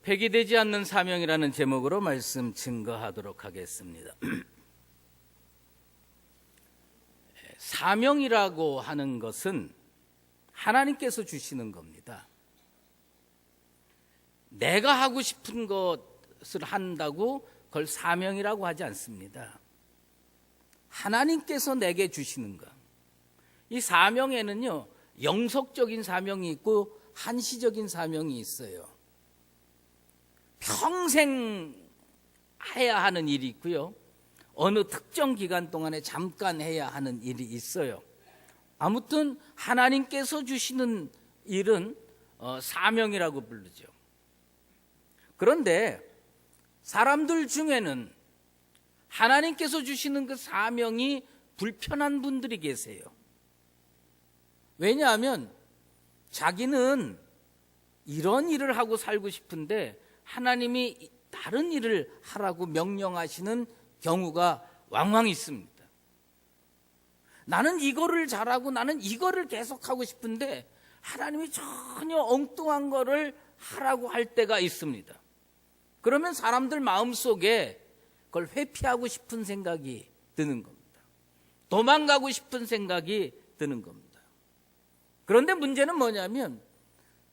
폐기되지 않는 사명이라는 제목으로 말씀 증거하도록 하겠습니다. 사명이라고 하는 것은 하나님께서 주시는 겁니다. 내가 하고 싶은 것을 한다고 그걸 사명이라고 하지 않습니다. 하나님께서 내게 주시는 것. 이 사명에는요, 영속적인 사명이 있고 한시적인 사명이 있어요. 평생 해야 하는 일이 있고요, 어느 특정 기간 동안에 잠깐 해야 하는 일이 있어요. 아무튼 하나님께서 주시는 일은 사명이라고 부르죠. 그런데 사람들 중에는 하나님께서 주시는 그 사명이 불편한 분들이 계세요. 왜냐하면 자기는 이런 일을 하고 살고 싶은데 하나님이 다른 일을 하라고 명령하시는 경우가 왕왕 있습니다. 나는 이거를 잘하고 나는 이거를 계속하고 싶은데 하나님이 전혀 엉뚱한 거를 하라고 할 때가 있습니다. 그러면 사람들 마음속에 그걸 회피하고 싶은 생각이 드는 겁니다. 도망가고 싶은 생각이 드는 겁니다. 그런데 문제는 뭐냐면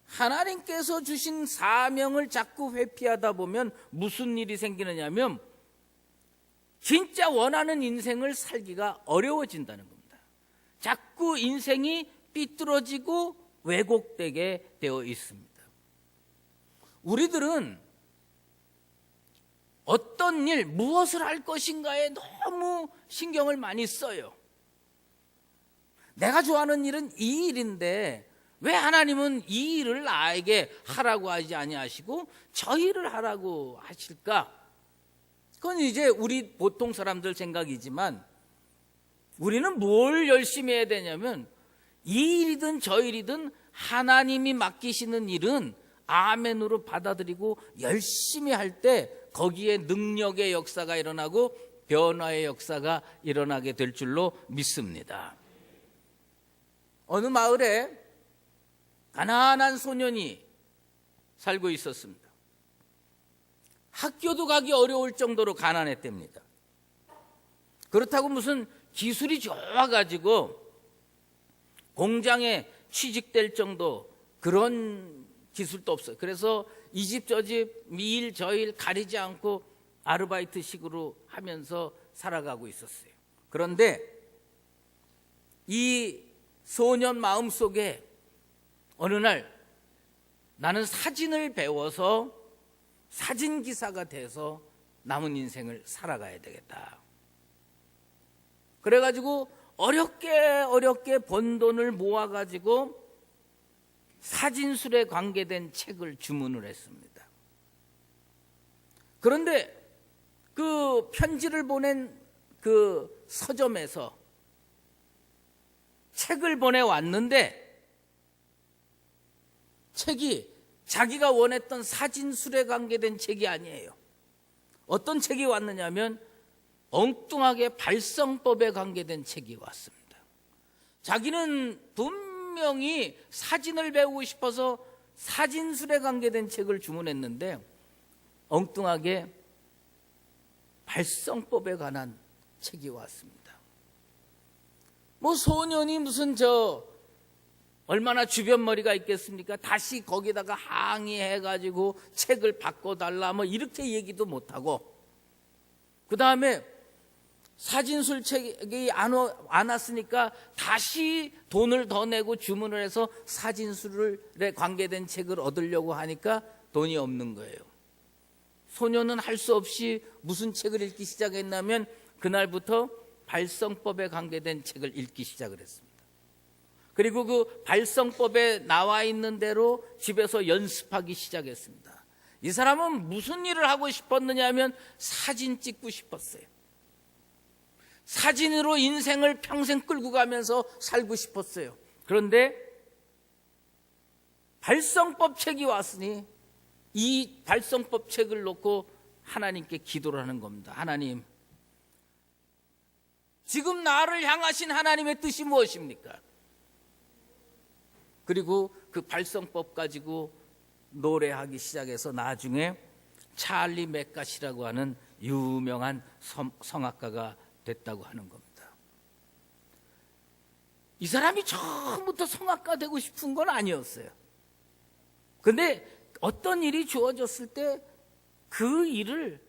하나님께서 주신 사명을 자꾸 회피하다 보면 무슨 일이 생기느냐면 진짜 원하는 인생을 살기가 어려워진다는 겁니다. 자꾸 인생이 삐뚤어지고 왜곡되게 되어 있습니다. 우리들은 어떤 일, 무엇을 할 것인가에 너무 신경을 많이 써요. 내가 좋아하는 일은 이 일인데 왜 하나님은 이 일을 나에게 하라고 하지 아니하시고 저 일을 하라고 하실까? 그건 이제 우리 보통 사람들 생각이지만 우리는 뭘 열심히 해야 되냐면 이 일이든 저 일이든 하나님이 맡기시는 일은 아멘으로 받아들이고 열심히 할 때 거기에 능력의 역사가 일어나고 변화의 역사가 일어나게 될 줄로 믿습니다. 어느 마을에 가난한 소년이 살고 있었습니다. 학교도 가기 어려울 정도로 가난했답니다. 그렇다고 무슨 기술이 좋아가지고 공장에 취직될 정도 그런 기술도 없어요. 그래서 이 집 저 집 이 일 저 일 가리지 않고 아르바이트식으로 하면서 살아가고 있었어요. 그런데 이 소년 마음속에 어느 날 나는 사진을 배워서 사진기사가 돼서 남은 인생을 살아가야 되겠다. 그래가지고 어렵게 번 돈을 모아가지고 사진술에 관계된 책을 주문을 했습니다. 그런데 그 편지를 보낸 그 서점에서 책을 보내왔는데 책이 자기가 원했던 사진술에 관계된 책이 아니에요. 어떤 책이 왔느냐면 엉뚱하게 발성법에 관계된 책이 왔습니다. 자기는 분명히 사진을 배우고 싶어서 사진술에 관계된 책을 주문했는데 엉뚱하게 발성법에 관한 책이 왔습니다. 뭐 소년이 무슨 얼마나 주변머리가 있겠습니까? 다시 거기다가 항의해가지고 책을 바꿔달라 뭐 이렇게 얘기도 못하고, 그 다음에 사진술 책이 안 왔으니까 다시 돈을 더 내고 주문을 해서 사진술에 관계된 책을 얻으려고 하니까 돈이 없는 거예요. 소년은 할 수 없이 무슨 책을 읽기 시작했냐면 그날부터 발성법에 관계된 책을 읽기 시작을 했습니다. 그리고 그 발성법에 나와 있는 대로 집에서 연습하기 시작했습니다. 이 사람은 무슨 일을 하고 싶었느냐 하면 사진 찍고 싶었어요. 사진으로 인생을 평생 끌고 가면서 살고 싶었어요. 그런데 발성법 책이 왔으니 이 발성법 책을 놓고 하나님께 기도를 하는 겁니다. 하나님, 지금 나를 향하신 하나님의 뜻이 무엇입니까? 그리고 그 발성법 가지고 노래하기 시작해서 나중에 찰리 맥갓이라고 하는 유명한 성악가가 됐다고 하는 겁니다. 이 사람이 처음부터 성악가 되고 싶은 건 아니었어요. 근데 어떤 일이 주어졌을 때 그 일을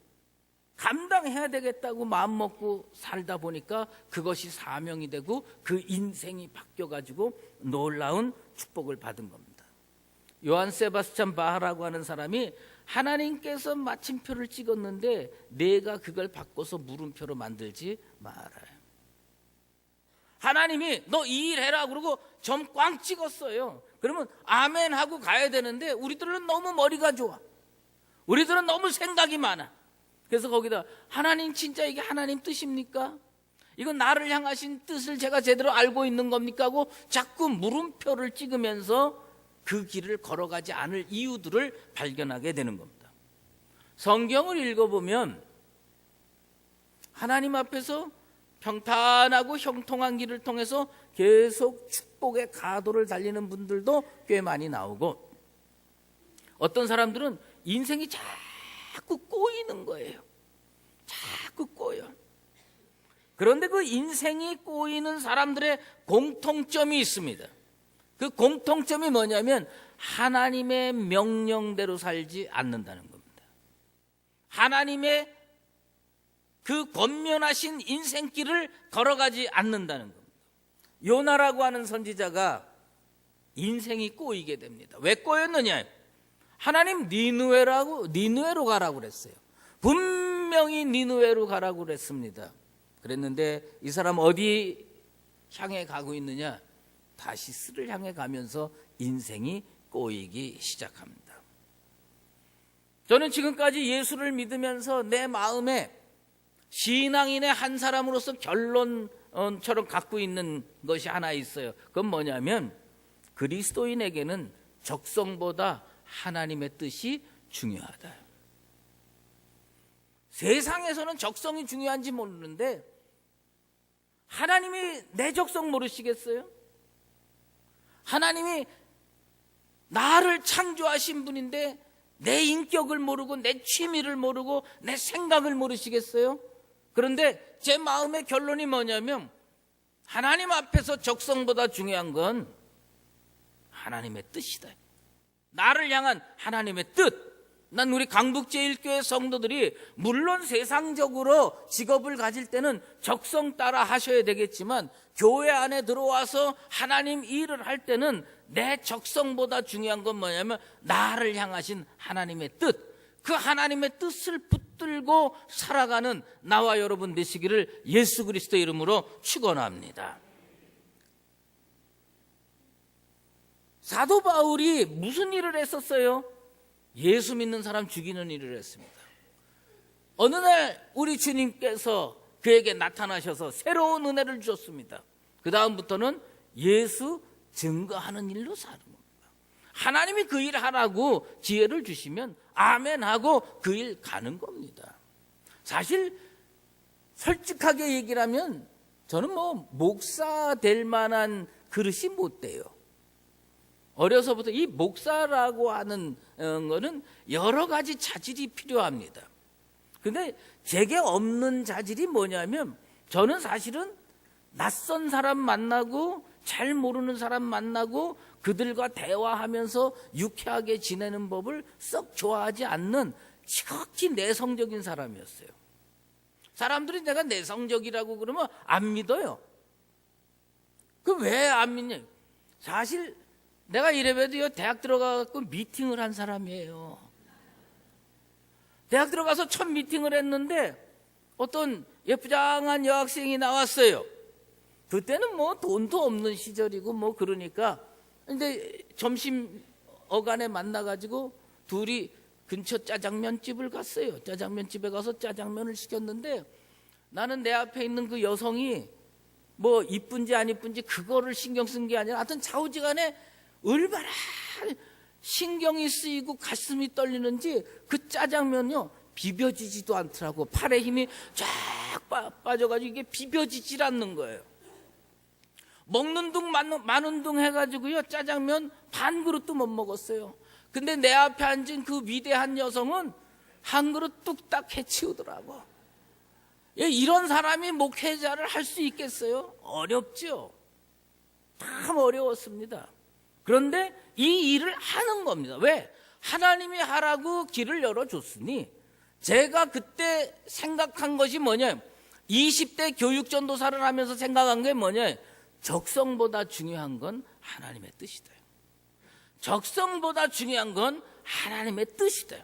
감당해야 되겠다고 마음먹고 살다 보니까 그것이 사명이 되고 그 인생이 바뀌어가지고 놀라운 축복을 받은 겁니다. 요한 세바스찬 바하라고 하는 사람이 하나님께서 마침표를 찍었는데 내가 그걸 바꿔서 물음표로 만들지 말아요. 하나님이 너 이 일 해라 그러고 점 꽝 찍었어요. 그러면 아멘 하고 가야 되는데 우리들은 너무 머리가 좋아. 우리들은 너무 생각이 많아. 그래서 거기다 하나님 진짜 이게 하나님 뜻입니까? 이건 나를 향하신 뜻을 제가 제대로 알고 있는 겁니까? 하고 자꾸 물음표를 찍으면서 그 길을 걸어가지 않을 이유들을 발견하게 되는 겁니다. 성경을 읽어보면 하나님 앞에서 평탄하고 형통한 길을 통해서 계속 축복의 가도를 달리는 분들도 꽤 많이 나오고, 어떤 사람들은 인생이 자꾸 꼬이는 거예요. 자꾸 꼬여. 그런데 그 인생이 꼬이는 사람들의 공통점이 있습니다. 그 공통점이 뭐냐면 하나님의 명령대로 살지 않는다는 겁니다. 하나님의 그 권면하신 인생길을 걸어가지 않는다는 겁니다. 요나라고 하는 선지자가 인생이 꼬이게 됩니다. 왜 꼬였느냐? 하나님 니느웨로 가라고 그랬어요. 분명히 니느웨로 가라고 그랬습니다. 그랬는데 이 사람 어디 향해 가고 있느냐? 다시스를 향해 가면서 인생이 꼬이기 시작합니다. 저는 지금까지 예수를 믿으면서 내 마음에 신앙인의 한 사람으로서 결론처럼 갖고 있는 것이 하나 있어요. 그건 뭐냐면 그리스도인에게는 적성보다 하나님의 뜻이 중요하다. 세상에서는 적성이 중요한지 모르는데 하나님이 내 적성 모르시겠어요? 하나님이 나를 창조하신 분인데 내 인격을 모르고 내 취미를 모르고 내 생각을 모르시겠어요? 그런데 제 마음의 결론이 뭐냐면 하나님 앞에서 적성보다 중요한 건 하나님의 뜻이다. 나를 향한 하나님의 뜻. 난 우리 강북제일교회 성도들이 물론 세상적으로 직업을 가질 때는 적성 따라 하셔야 되겠지만 교회 안에 들어와서 하나님 일을 할 때는 내 적성보다 중요한 건 뭐냐면 나를 향하신 하나님의 뜻. 그 하나님의 뜻을 붙들고 살아가는 나와 여러분 되시기를 예수 그리스도 이름으로 축원합니다. 사도 바울이 무슨 일을 했었어요? 예수 믿는 사람 죽이는 일을 했습니다. 어느 날 우리 주님께서 그에게 나타나셔서 새로운 은혜를 주셨습니다. 그 다음부터는 예수 증거하는 일로 사는 겁니다. 하나님이 그 일 하라고 지혜를 주시면 아멘하고 그 일 가는 겁니다. 사실 솔직하게 얘기를 하면 저는 목사 될 만한 그릇이 못 돼요. 어려서부터 이 목사라고 하는 거는 여러 가지 자질이 필요합니다. 근데 제게 없는 자질이 뭐냐면 저는 사실은 낯선 사람 만나고 잘 모르는 사람 만나고 그들과 대화하면서 유쾌하게 지내는 법을 썩 좋아하지 않는 지극히 내성적인 사람이었어요. 사람들이 내가 내성적이라고 그러면 안 믿어요. 그 왜 안 믿냐? 사실 내가 이래봬도요, 대학 들어가서 미팅을 한 사람이에요. 대학 들어가서 첫 미팅을 했는데 어떤 예쁘장한 여학생이 나왔어요. 그때는 돈도 없는 시절이고 그러니까 근데 점심 어간에 만나가지고 둘이 근처 짜장면집을 갔어요. 짜장면집에 가서 짜장면을 시켰는데 나는 내 앞에 있는 그 여성이 이쁜지 안 이쁜지 그거를 신경 쓴 게 아니라 하여튼 좌우지간에 얼마나 신경이 쓰이고 가슴이 떨리는지 그 짜장면요 비벼지지도 않더라고. 팔에 힘이 쫙 빠져가지고 이게 비벼지질 않는 거예요. 먹는 둥 마는 둥 해가지고요 짜장면 반 그릇도 못 먹었어요. 근데 내 앞에 앉은 그 위대한 여성은 한 그릇 뚝딱 해치우더라고. 이런 사람이 목회자를 할 수 있겠어요? 어렵죠. 참 어려웠습니다. 그런데 이 일을 하는 겁니다. 왜? 하나님이 하라고 길을 열어줬으니. 제가 그때 생각한 것이 뭐냐, 20대 교육전도사를 하면서 생각한 게 뭐냐, 적성보다 중요한 건 하나님의 뜻이다. 적성보다 중요한 건 하나님의 뜻이다.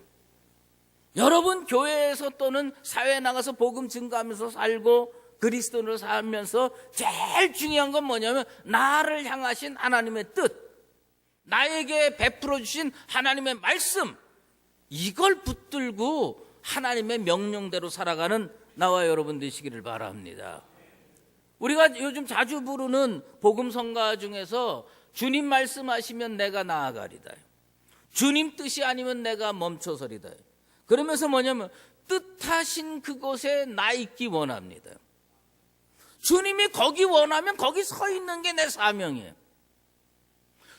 여러분 교회에서 또는 사회에 나가서 복음 증거하면서 살고 그리스도인으로 살면서 제일 중요한 건 뭐냐면 나를 향하신 하나님의 뜻, 나에게 베풀어 주신 하나님의 말씀, 이걸 붙들고 하나님의 명령대로 살아가는 나와 여러분 되시기를 바랍니다. 우리가 요즘 자주 부르는 복음성가 중에서 주님 말씀하시면 내가 나아가리다, 주님 뜻이 아니면 내가 멈춰서리다. 그러면서 뭐냐면 뜻하신 그곳에 나 있기 원합니다. 주님이 거기 원하면 거기 서 있는 게 내 사명이에요.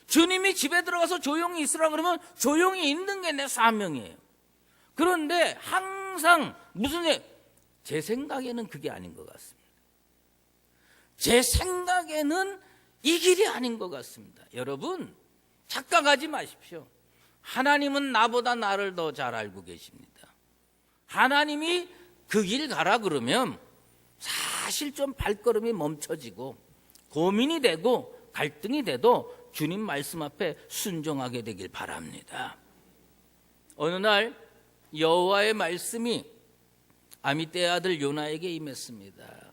주님이 집에 들어가서 조용히 있으라 그러면 조용히 있는 게 내 사명이에요. 그런데 항상 제 생각에는 그게 아닌 것 같습니다. 제 생각에는 이 길이 아닌 것 같습니다. 여러분, 착각하지 마십시오. 하나님은 나보다 나를 더 잘 알고 계십니다. 하나님이 그 길 가라 그러면 사실 좀 발걸음이 멈춰지고 고민이 되고 갈등이 돼도 주님 말씀 앞에 순종하게 되길 바랍니다. 어느 날 여호와의 말씀이 아미떼의 아들 요나에게 임했습니다.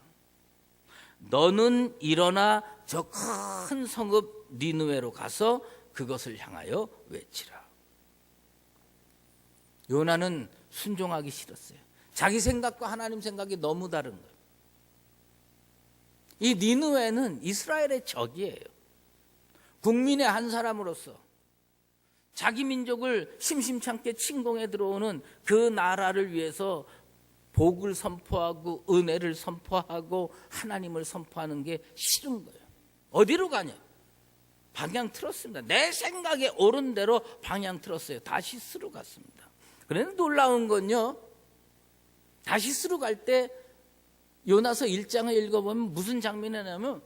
너는 일어나 저 큰 성읍 니느웨로 가서 그것을 향하여 외치라. 요나는 순종하기 싫었어요. 자기 생각과 하나님 생각이 너무 다른 거예요. 이 니느웨는 이스라엘의 적이에요. 국민의 한 사람으로서 자기 민족을 심심찮게 침공해 들어오는 그 나라를 위해서 복을 선포하고 은혜를 선포하고 하나님을 선포하는 게 싫은 거예요. 어디로 가냐? 방향 틀었습니다. 내 생각에 옳은 대로 방향 틀었어요. 다시스로 갔습니다. 그런데 놀라운 건요, 다시스로 갈 때 요나서 1장을 읽어보면 무슨 장면이 나냐면,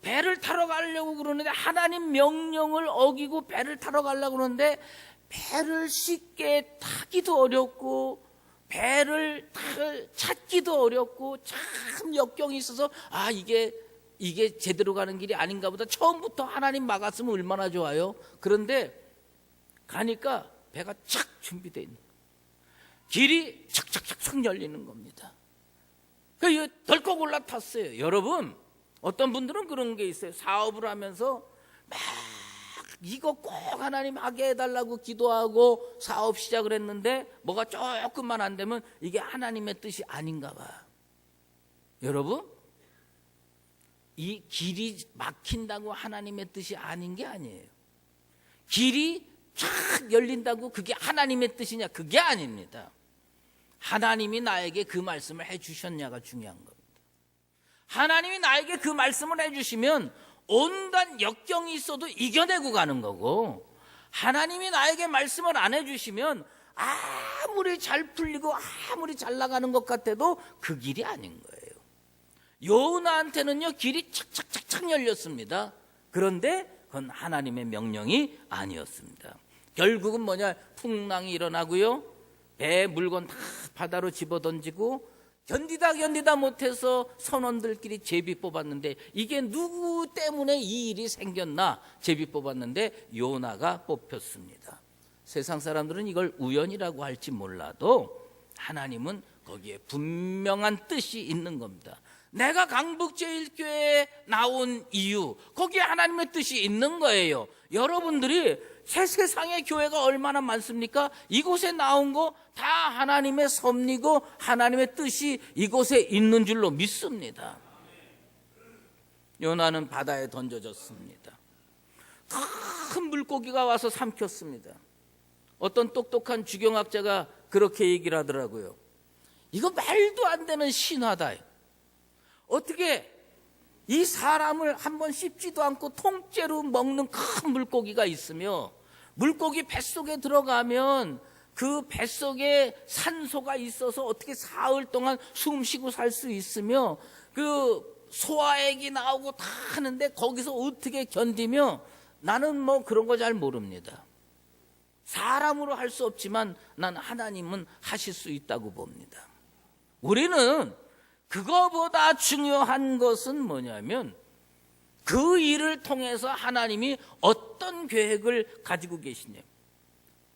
배를 타러 가려고 그러는데 하나님 명령을 어기고 배를 타러 가려고 그러는데 배를 쉽게 타기도 어렵고 배를 찾기도 어렵고 참 역경이 있어서 이게 제대로 가는 길이 아닌가 보다. 처음부터 하나님 막았으면 얼마나 좋아요. 그런데 가니까 배가 착 준비되어 있는 거예요. 길이 착착착착 열리는 겁니다. 그래서 덜컥 올라탔어요. 여러분, 어떤 분들은 그런 게 있어요. 사업을 하면서 막 이거 꼭 하나님 하게 해달라고 기도하고 사업 시작을 했는데 뭐가 조금만 안 되면 이게 하나님의 뜻이 아닌가 봐. 여러분, 이 길이 막힌다고 하나님의 뜻이 아닌 게 아니에요. 길이 쫙 열린다고 그게 하나님의 뜻이냐? 그게 아닙니다. 하나님이 나에게 그 말씀을 해주셨냐가 중요한 겁니다. 하나님이 나에게 그 말씀을 해주시면 온갖 역경이 있어도 이겨내고 가는 거고, 하나님이 나에게 말씀을 안 해주시면 아무리 잘 풀리고 아무리 잘 나가는 것 같아도 그 길이 아닌 거예요. 요나한테는요, 길이 착착착착 열렸습니다. 그런데 그건 하나님의 명령이 아니었습니다. 결국은 뭐냐, 풍랑이 일어나고요, 배 물건 다 바다로 집어던지고 견디다 못해서 선원들끼리 제비 뽑았는데 이게 누구 때문에 이 일이 생겼나 제비 뽑았는데 요나가 뽑혔습니다. 세상 사람들은 이걸 우연이라고 할지 몰라도 하나님은 거기에 분명한 뜻이 있는 겁니다. 내가 강북제일교회에 나온 이유, 거기에 하나님의 뜻이 있는 거예요. 여러분들이 세상의 교회가 얼마나 많습니까? 이곳에 나온 거 다 하나님의 섭리고 하나님의 뜻이 이곳에 있는 줄로 믿습니다. 요나는 바다에 던져졌습니다. 큰 물고기가 와서 삼켰습니다. 어떤 똑똑한 주경학자가 그렇게 얘기를 하더라고요. 이거 말도 안 되는 신화다. 어떻게 이 사람을 한번 씹지도 않고 통째로 먹는 큰 물고기가 있으며, 물고기 뱃속에 들어가면 그 뱃속에 산소가 있어서 어떻게 사흘 동안 숨쉬고 살 수 있으며, 그 소화액이 나오고 다 하는데 거기서 어떻게 견디며, 나는 뭐 그런 거 잘 모릅니다. 사람으로 할 수 없지만 난 하나님은 하실 수 있다고 봅니다. 우리는 그거보다 중요한 것은 뭐냐면, 그 일을 통해서 하나님이 어떤 계획을 가지고 계시냐.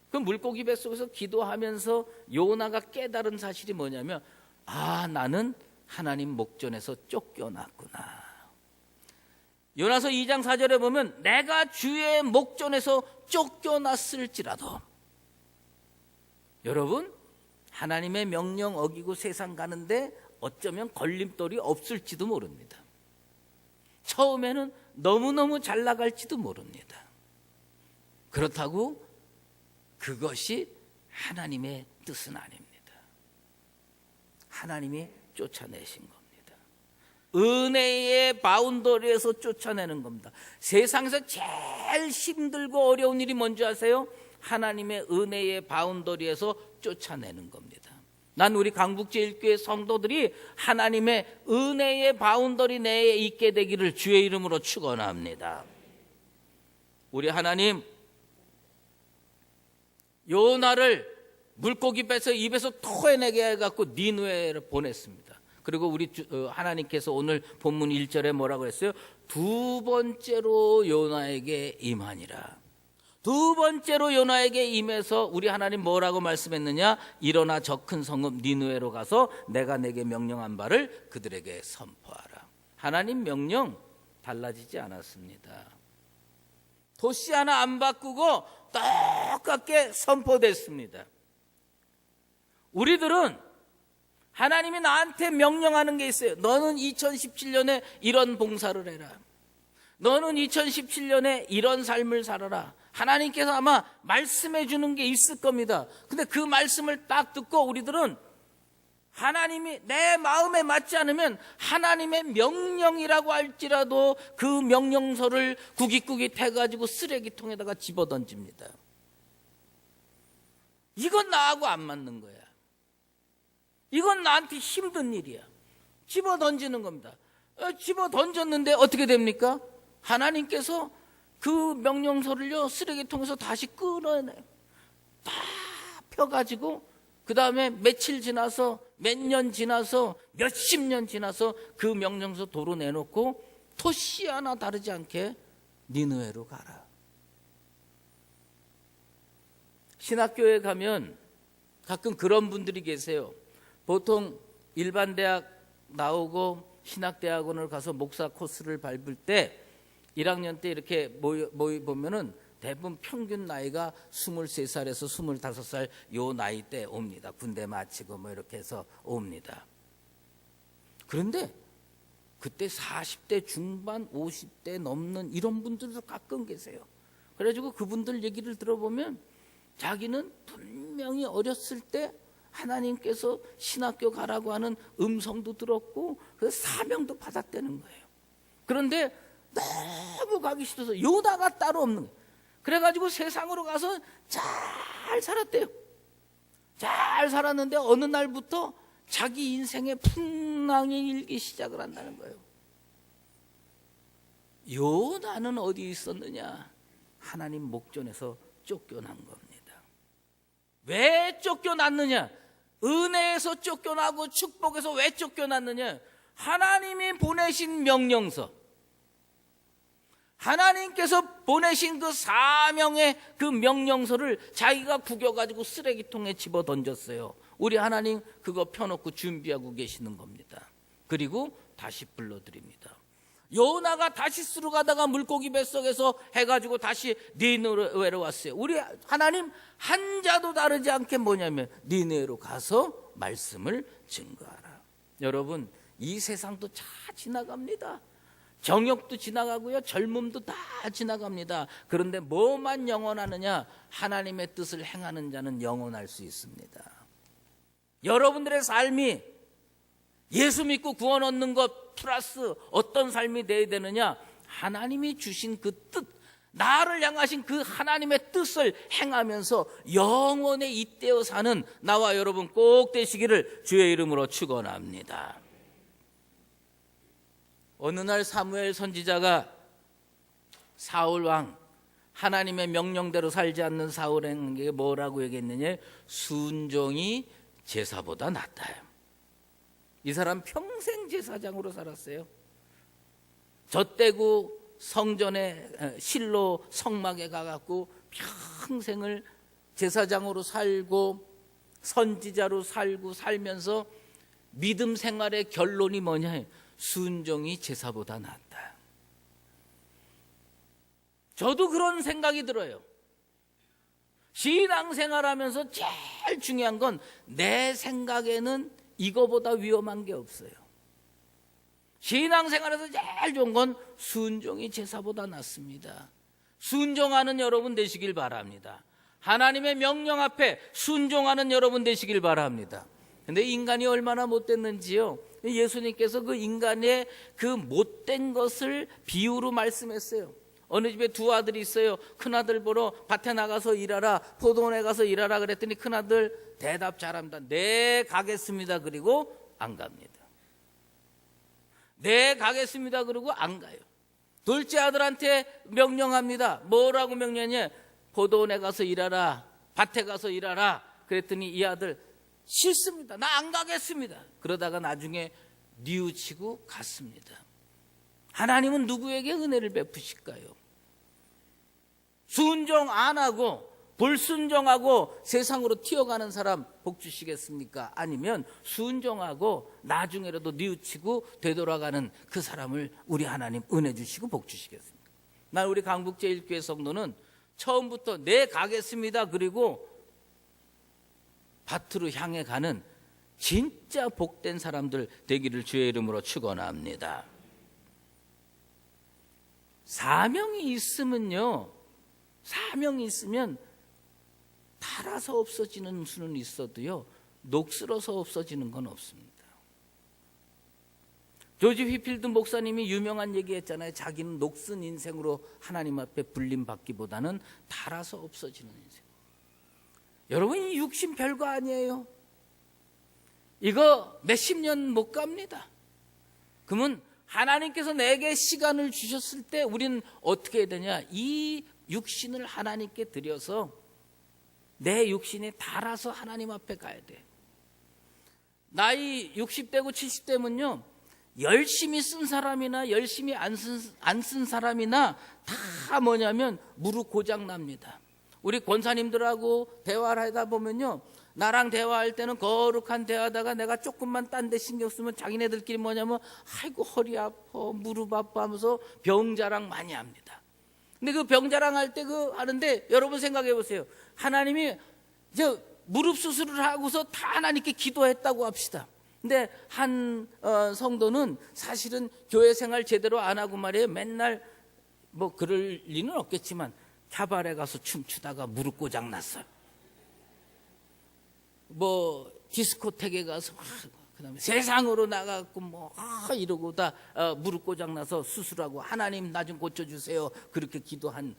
그 물고기 뱃속에서 기도하면서 요나가 깨달은 사실이 뭐냐면, 나는 하나님 목전에서 쫓겨났구나. 요나서 2장 4절에 보면, 내가 주의 목전에서 쫓겨났을지라도. 여러분, 하나님의 명령 어기고 세상 가는데 어쩌면 걸림돌이 없을지도 모릅니다. 처음에는 너무너무 잘 나갈지도 모릅니다. 그렇다고 그것이 하나님의 뜻은 아닙니다. 하나님이 쫓아내신 겁니다. 은혜의 바운더리에서 쫓아내는 겁니다. 세상에서 제일 힘들고 어려운 일이 뭔지 아세요? 하나님의 은혜의 바운더리에서 쫓아내는 겁니다. 난 우리 강북제일교회 성도들이 하나님의 은혜의 바운더리 내에 있게 되기를 주의 이름으로 축원합니다. 우리 하나님, 요나를 물고기 뱃에서 입에서 토해내게 해갖고 니느웨를 보냈습니다. 그리고 우리 하나님께서 오늘 본문 1절에 뭐라고 했어요? 두 번째로 요나에게 임하니라. 두 번째로 요나에게 임해서 우리 하나님 뭐라고 말씀했느냐? 일어나 저 큰 성읍 니느웨로 가서 내가 내게 명령한 바를 그들에게 선포하라. 하나님 명령 달라지지 않았습니다. 도시 하나 안 바꾸고 똑같게 선포됐습니다. 우리들은 하나님이 나한테 명령하는 게 있어요. 너는 2017년에 이런 봉사를 해라. 너는 2017년에 이런 삶을 살아라. 하나님께서 아마 말씀해 주는 게 있을 겁니다. 근데 그 말씀을 딱 듣고 우리들은 하나님이 내 마음에 맞지 않으면 하나님의 명령이라고 할지라도 그 명령서를 구깃구깃 해가지고 쓰레기통에다가 집어던집니다. 이건 나하고 안 맞는 거야. 이건 나한테 힘든 일이야. 집어던지는 겁니다. 집어던졌는데 어떻게 됩니까? 하나님께서 그 명령서를요 쓰레기통에서 다시 끌어내요. 다 펴가지고 그 다음에 며칠 지나서 몇 년 지나서 몇십 년 지나서 그 명령서 도로 내놓고 토시 하나 다르지 않게 니느웨로 가라. 신학교에 가면 가끔 그런 분들이 계세요. 보통 일반 대학 나오고 신학대학원을 가서 목사 코스를 밟을 때 1학년 때 이렇게 모이 보면은 대부분 평균 나이가 23살에서 25살 요 나이 때 옵니다. 군대 마치고 뭐 이렇게 해서 옵니다. 그런데 그때 40대 중반 50대 넘는 이런 분들도 가끔 계세요. 그래가지고 그분들 얘기를 들어보면 자기는 분명히 어렸을 때 하나님께서 신학교 가라고 하는 음성도 들었고 그 사명도 받았다는 거예요. 그런데 너무 가기 싫어서 요나가 따로 없는 거예요. 그래가지고 세상으로 가서 잘 살았대요. 잘 살았는데 어느 날부터 자기 인생의 풍랑이 일기 시작을 한다는 거예요. 요나는 어디 있었느냐? 하나님 목전에서 쫓겨난 겁니다. 왜 쫓겨났느냐? 은혜에서 쫓겨나고 축복에서 왜 쫓겨났느냐? 하나님이 보내신 명령서, 하나님께서 보내신 그 사명의 그 명령서를 자기가 구겨가지고 쓰레기통에 집어 던졌어요. 우리 하나님 그거 펴놓고 준비하고 계시는 겁니다. 그리고 다시 불러드립니다. 요나가 다시스로 가다가 물고기 뱃속에서 해가지고 다시 니느웨로 왔어요. 우리 하나님 한 자도 다르지 않게 뭐냐면 니느웨로 가서 말씀을 증거하라. 여러분, 이 세상도 다 지나갑니다. 정욕도 지나가고요, 젊음도 다 지나갑니다. 그런데 뭐만 영원하느냐? 하나님의 뜻을 행하는 자는 영원할 수 있습니다. 여러분들의 삶이 예수 믿고 구원 얻는 것 플러스 어떤 삶이 돼야 되느냐? 하나님이 주신 그 뜻, 나를 향하신 그 하나님의 뜻을 행하면서 영원에 잇대어 사는 나와 여러분 꼭 되시기를 주의 이름으로 축원합니다. 어느 날 사무엘 선지자가 사울 왕, 하나님의 명령대로 살지 않는 사울에게 뭐라고 얘기했느냐? 순종이 제사보다 낫다. 이 사람 평생 제사장으로 살았어요. 젖대고 성전에 실로 성막에 가갖고 평생을 제사장으로 살고 선지자로 살고 살면서 믿음 생활의 결론이 뭐냐? 순종이 제사보다 낫다. 저도 그런 생각이 들어요. 신앙생활하면서 제일 중요한 건 내 생각에는 이거보다 위험한 게 없어요. 신앙생활에서 제일 좋은 건 순종이 제사보다 낫습니다. 순종하는 여러분 되시길 바랍니다. 하나님의 명령 앞에 순종하는 여러분 되시길 바랍니다. 근데 인간이 얼마나 못됐는지요. 예수님께서 그 인간의 그 못된 것을 비유로 말씀했어요. 어느 집에 두 아들이 있어요. 큰아들 보러 밭에 나가서 일하라, 포도원에 가서 일하라 그랬더니 큰아들 대답 잘합니다. 네, 가겠습니다. 그리고 안 갑니다. 네, 가겠습니다. 그리고 안 가요. 둘째 아들한테 명령합니다. 뭐라고 명령했냐? 포도원에 가서 일하라, 밭에 가서 일하라. 그랬더니 이 아들 싫습니다. 나 안 가겠습니다. 그러다가 나중에 뉘우치고 갔습니다. 하나님은 누구에게 은혜를 베푸실까요? 순종 안 하고 불순종하고 세상으로 튀어가는 사람 복 주시겠습니까? 아니면 순종하고 나중에라도 뉘우치고 되돌아가는 그 사람을 우리 하나님 은혜 주시고 복 주시겠습니까? 난 우리 강북제일교회 성도는 처음부터 네, 가겠습니다. 그리고 밭으로 향해 가는 진짜 복된 사람들 되기를 주의 이름으로 축원합니다. 사명이 있으면 달아서 없어지는 수는 있어도요, 녹슬어서 없어지는 건 없습니다. 조지 휘필드 목사님이 유명한 얘기했잖아요. 자기는 녹슨 인생으로 하나님 앞에 불림받기보다는 달아서 없어지는 인생. 여러분, 이 육신 별거 아니에요. 이거 몇십 년 못 갑니다. 그러면 하나님께서 내게 시간을 주셨을 때 우리는 어떻게 해야 되냐? 이 육신을 하나님께 드려서 내 육신에 달아서 하나님 앞에 가야 돼. 나이 60대고 70대면요, 열심히 쓴 사람이나 열심히 안 쓴 사람이나 다 뭐냐면 무릎 고장 납니다. 우리 권사님들하고 대화를 하다 보면요, 나랑 대화할 때는 거룩한 대화하다가 내가 조금만 딴 데 신경 쓰면 자기네들끼리 뭐냐면 아이고 허리 아파, 무릎 아파 하면서 병자랑 많이 합니다. 근데 그 병자랑할 때 하는데 여러분 생각해 보세요. 하나님이 이제 무릎 수술을 하고서 다 하나님께 기도했다고 합시다. 근데 한 성도는 사실은 교회 생활 제대로 안 하고 말이에요. 맨날 뭐 그럴 리는 없겠지만 캬바레 가서 춤추다가 무릎 고장 났어요. 뭐 디스코텍에 가서 그다음에 세상으로 나가고 이러고 다 무릎 고장 나서 수술하고 하나님 나 좀 고쳐주세요. 그렇게 기도한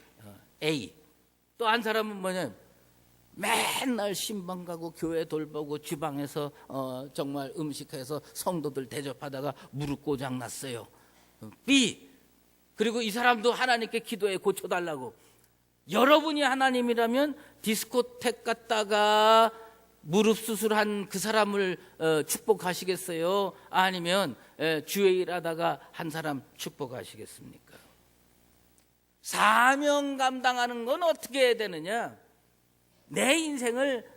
A. 또 한 사람은 뭐냐, 맨날 신방 가고 교회 돌보고 주방에서 정말 음식해서 성도들 대접하다가 무릎 고장 났어요. B. 그리고 이 사람도 하나님께 기도해 고쳐달라고. 여러분이 하나님이라면 디스코텍 갔다가 무릎 수술한 그 사람을 축복하시겠어요? 아니면 주의 일하다가 한 사람 축복하시겠습니까? 사명 감당하는 건 어떻게 해야 되느냐? 내 인생을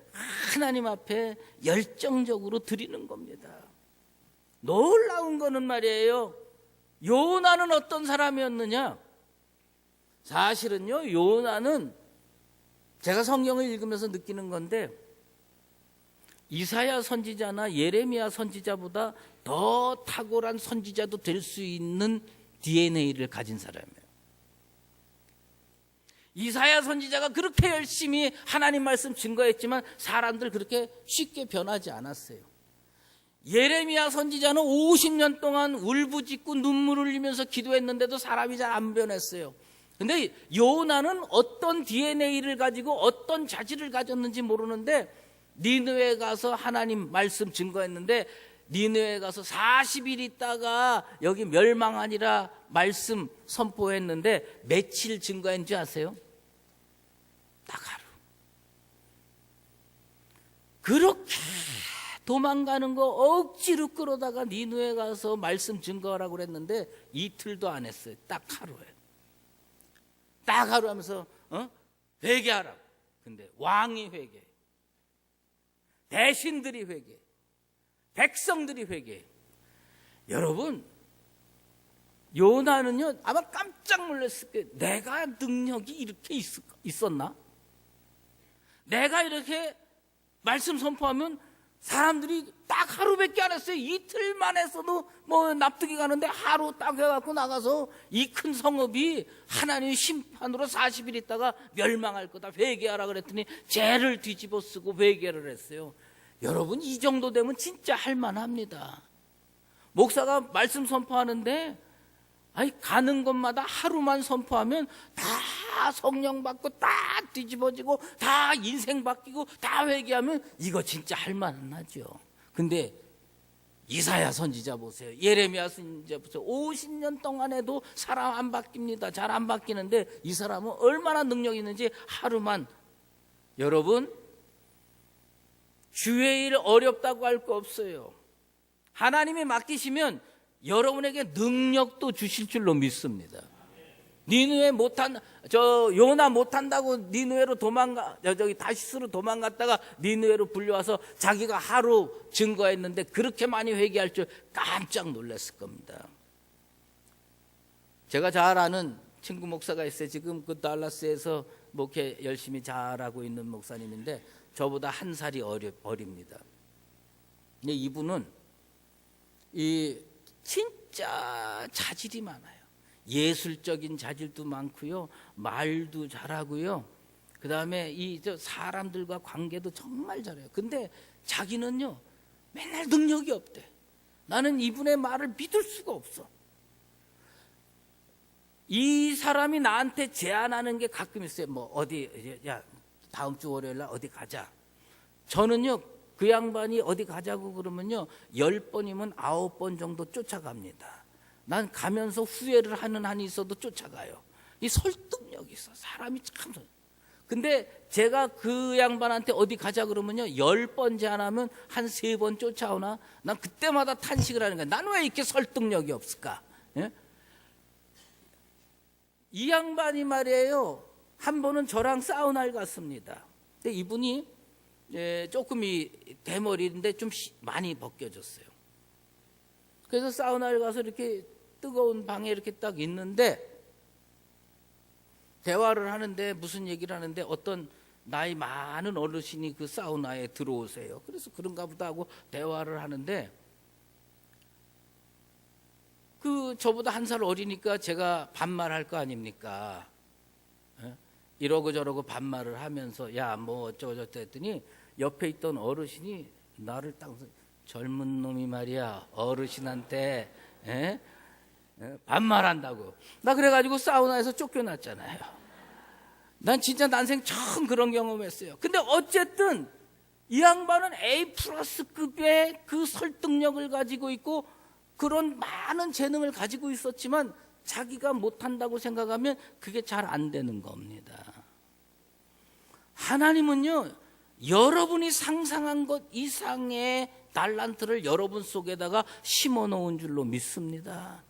하나님 앞에 열정적으로 드리는 겁니다. 놀라운 거는 말이에요, 요나는 어떤 사람이었느냐? 사실은요, 요나는 제가 성경을 읽으면서 느끼는 건데 이사야 선지자나 예레미야 선지자보다 더 탁월한 선지자도 될 수 있는 DNA를 가진 사람이에요. 이사야 선지자가 그렇게 열심히 하나님 말씀 증거했지만 사람들 그렇게 쉽게 변하지 않았어요. 예레미야 선지자는 50년 동안 울부짖고 눈물을 흘리면서 기도했는데도 사람이 잘 안 변했어요. 근데 요나는 어떤 DNA를 가지고 어떤 자질을 가졌는지 모르는데 니느웨에 가서 하나님 말씀 증거했는데 니느웨에 가서 40일 있다가 여기 멸망하니라 말씀 선포했는데 며칠 증거했는지 아세요? 딱 하루. 그렇게 도망가는 거 억지로 끌어다가 니느웨에 가서 말씀 증거하라고 그랬는데 이틀도 안 했어요. 딱 하루에. 딱 하루 하면서 회개하라. 근데 왕이 회개, 대신들이 회개, 백성들이 회개. 여러분, 요나는요 아마 깜짝 놀랐을 거예요. 내가 능력이 이렇게 있었나? 내가 이렇게 말씀 선포하면 사람들이 딱 하루밖에 안 했어요. 이틀만 했어도 뭐 납득이 가는데 하루 딱 해갖고 나가서 이 큰 성읍이 하나님의 심판으로 40일 있다가 멸망할 거다. 회개하라 그랬더니 죄를 뒤집어 쓰고 회개를 했어요. 여러분, 이 정도 되면 진짜 할만합니다. 목사가 말씀 선포하는데 가는 곳마다 하루만 선포하면 다 성령 받고 다 뒤집어지고 다 인생 바뀌고 다 회개하면 이거 진짜 할만하죠. 근데 이사야 선지자 보세요. 예레미야 선지자 보세요. 50년 동안에도 사람 안 바뀝니다. 잘 안 바뀌는데 이 사람은 얼마나 능력이 있는지 하루만. 여러분, 주의 일 어렵다고 할 거 없어요. 하나님이 맡기시면 여러분에게 능력도 주실 줄로 믿습니다. 니느웨 요나 못한다고 니느웨로 다시스로 도망갔다가 니느웨로 불려와서 자기가 하루 증거했는데 그렇게 많이 회개할 줄 깜짝 놀랐을 겁니다. 제가 잘 아는 친구 목사가 있어요. 지금 그 달라스에서 목회 열심히 잘하고 있는 목사님인데 저보다 한 살이 어립니다. 근데 이분은 진짜 자질이 많아요. 예술적인 자질도 많고요, 말도 잘하고요. 그 다음에 사람들과 관계도 정말 잘해요. 근데 자기는요 맨날 능력이 없대. 나는 이분의 말을 믿을 수가 없어. 이 사람이 나한테 제안하는 게 가끔 있어요. 야 다음 주 월요일 날 어디 가자. 저는요 그 양반이 어디 가자고 그러면요 10번이면 9번 정도 쫓아갑니다. 난 가면서 후회를 하는 한이 있어도 쫓아가요. 이 설득력이 있어. 사람이 참. 근데 제가 그 양반한테 어디 가자 그러면요 10번 제안하면 한 3번 쫓아오나. 난 그때마다 탄식을 하는 거야. 난 왜 이렇게 설득력이 없을까? 예? 이 양반이 말이에요 한 번은 저랑 사우나를 갔습니다. 근데 이분이 조금 대머리인데 좀 많이 벗겨졌어요. 그래서 사우나를 가서 이렇게 뜨거운 방에 이렇게 딱 있는데 대화를 하는데 무슨 얘기를 하는데 어떤 나이 많은 어르신이 그 사우나에 들어오세요. 그래서 그런가 보다 하고 대화를 하는데 저보다 한 살 어리니까 제가 반말할 거 아닙니까? 이러고 저러고 반말을 하면서 야 뭐 어쩌고저쩌고 했더니 옆에 있던 어르신이 나를 딱 젊은 놈이 말이야 어르신한테 반말한다고. 나 그래가지고 사우나에서 쫓겨났잖아요. 난 진짜 난생 처음 그런 경험했어요. 근데 어쨌든 이 양반은 A+급의 그 설득력을 가지고 있고 그런 많은 재능을 가지고 있었지만 자기가 못한다고 생각하면 그게 잘 안 되는 겁니다. 하나님은요 여러분이 상상한 것 이상의 달란트를 여러분 속에다가 심어놓은 줄로 믿습니다.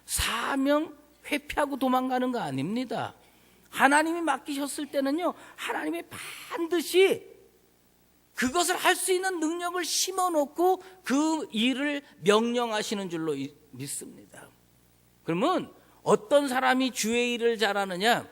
사명 회피하고 도망가는 거 아닙니다. 하나님이 맡기셨을 때는요 하나님이 반드시 그것을 할 수 있는 능력을 심어놓고 그 일을 명령하시는 줄로 믿습니다. 그러면 어떤 사람이 주의 일을 잘하느냐.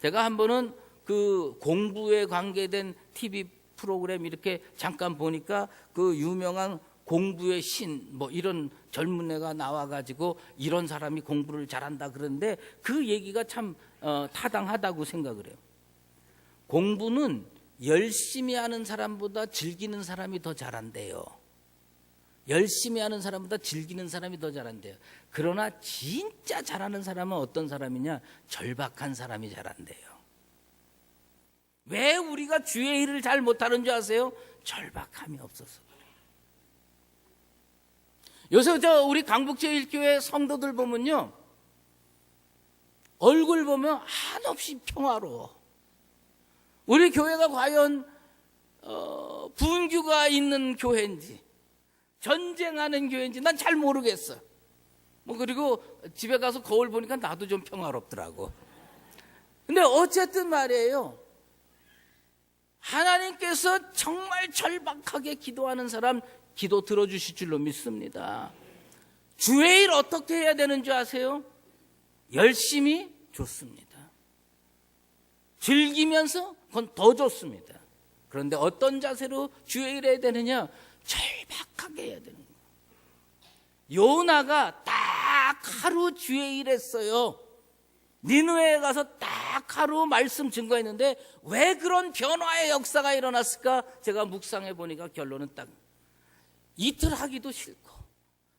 제가 한 번은 그 공부에 관계된 TV 프로그램 이렇게 잠깐 보니까 그 유명한 공부의 신 뭐 이런 젊은 애가 나와가지고 이런 사람이 공부를 잘한다 그러는데 그 얘기가 참 타당하다고 생각을 해요. 공부는 열심히 하는 사람보다 즐기는 사람이 더 잘한대요. 열심히 하는 사람보다 즐기는 사람이 더 잘한대요. 그러나 진짜 잘하는 사람은 어떤 사람이냐? 절박한 사람이 잘한대요. 왜 우리가 주의 일을 잘 못하는 줄 아세요? 절박함이 없어서 그래요. 요새 우리 강북제일교회 성도들 보면요, 얼굴 보면 한없이 평화로워. 우리 교회가 과연 분규가 있는 교회인지 전쟁하는 교회인지 난 잘 모르겠어. 그리고 집에 가서 거울 보니까 나도 좀 평화롭더라고. 근데 어쨌든 말이에요, 하나님께서 정말 절박하게 기도하는 사람 기도 들어주실 줄로 믿습니다. 주의 일 어떻게 해야 되는 줄 아세요? 열심히 좋습니다. 즐기면서 그건 더 좋습니다. 그런데 어떤 자세로 주의 일 해야 되느냐? 절박하게 해야 되는 거예요. 요나가 딱 하루 주의 일 했어요. 니느웨에 가서 딱 하루 말씀 증거했는데 왜 그런 변화의 역사가 일어났을까? 제가 묵상해 보니까 결론은 딱 이틀 하기도 싫고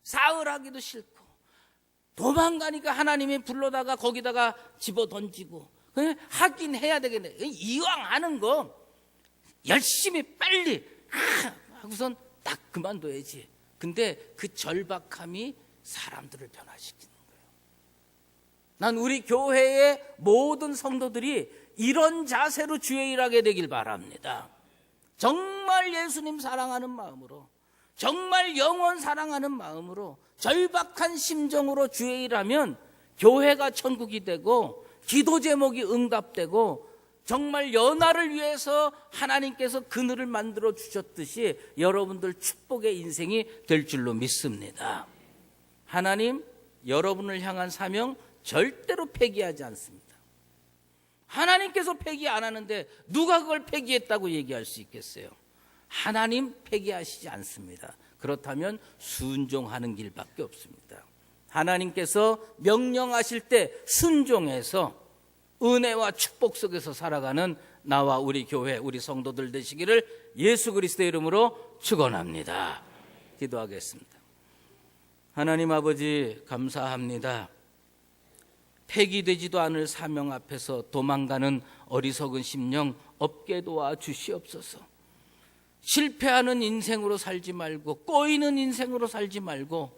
사흘 하기도 싫고 도망가니까 하나님이 불러다가 거기다가 집어 던지고 그냥 하긴 해야 되겠네. 이왕 하는 거 열심히 빨리 하고선 딱 그만둬야지. 근데 그 절박함이 사람들을 변화시키는 거예요. 난 우리 교회의 모든 성도들이 이런 자세로 주의 일하게 되길 바랍니다. 정말 예수님 사랑하는 마음으로, 정말 영원 사랑하는 마음으로 절박한 심정으로 주의 일하면 교회가 천국이 되고 기도 제목이 응답되고 정말 연하를 위해서 하나님께서 그늘을 만들어 주셨듯이 여러분들 축복의 인생이 될 줄로 믿습니다. 하나님, 여러분을 향한 사명 절대로 폐기하지 않습니다. 하나님께서 폐기 안 하는데 누가 그걸 폐기했다고 얘기할 수 있겠어요? 하나님 폐기하시지 않습니다. 그렇다면 순종하는 길밖에 없습니다. 하나님께서 명령하실 때 순종해서 은혜와 축복 속에서 살아가는 나와 우리 교회, 우리 성도들 되시기를 예수 그리스도의 이름으로 축원합니다. 기도하겠습니다. 하나님 아버지, 감사합니다. 폐기되지도 않을 사명 앞에서 도망가는 어리석은 심령 없게 도와 주시옵소서. 실패하는 인생으로 살지 말고 꼬이는 인생으로 살지 말고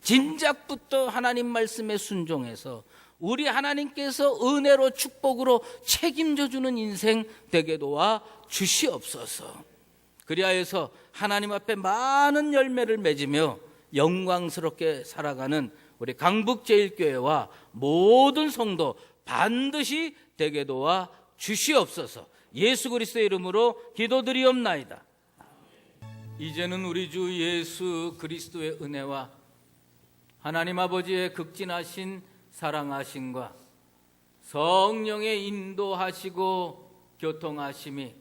진작부터 하나님 말씀에 순종해서 우리 하나님께서 은혜로 축복으로 책임져 주는 인생 되게 도와 주시옵소서. 그리하여서 하나님 앞에 많은 열매를 맺으며 영광스럽게 살아가는 우리 강북제일교회와 모든 성도 반드시 되게 도와 주시옵소서. 예수 그리스도의 이름으로 기도드리옵나이다. 이제는 우리 주 예수 그리스도의 은혜와 하나님 아버지의 극진하신 사랑하심과 성령의 인도하시고 교통하심이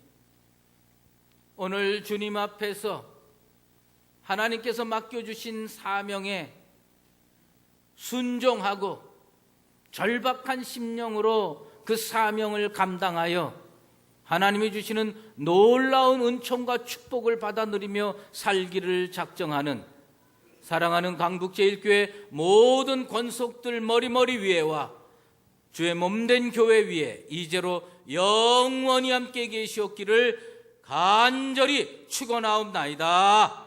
오늘 주님 앞에서 하나님께서 맡겨주신 사명에 순종하고 절박한 심령으로 그 사명을 감당하여 하나님이 주시는 놀라운 은총과 축복을 받아 누리며 살기를 작정하는 사랑하는 강북제일교회 모든 권속들 머리머리 위에와 주의 몸된 교회 위에 이제로 영원히 함께 계시옵기를 간절히 축원하옵나이다.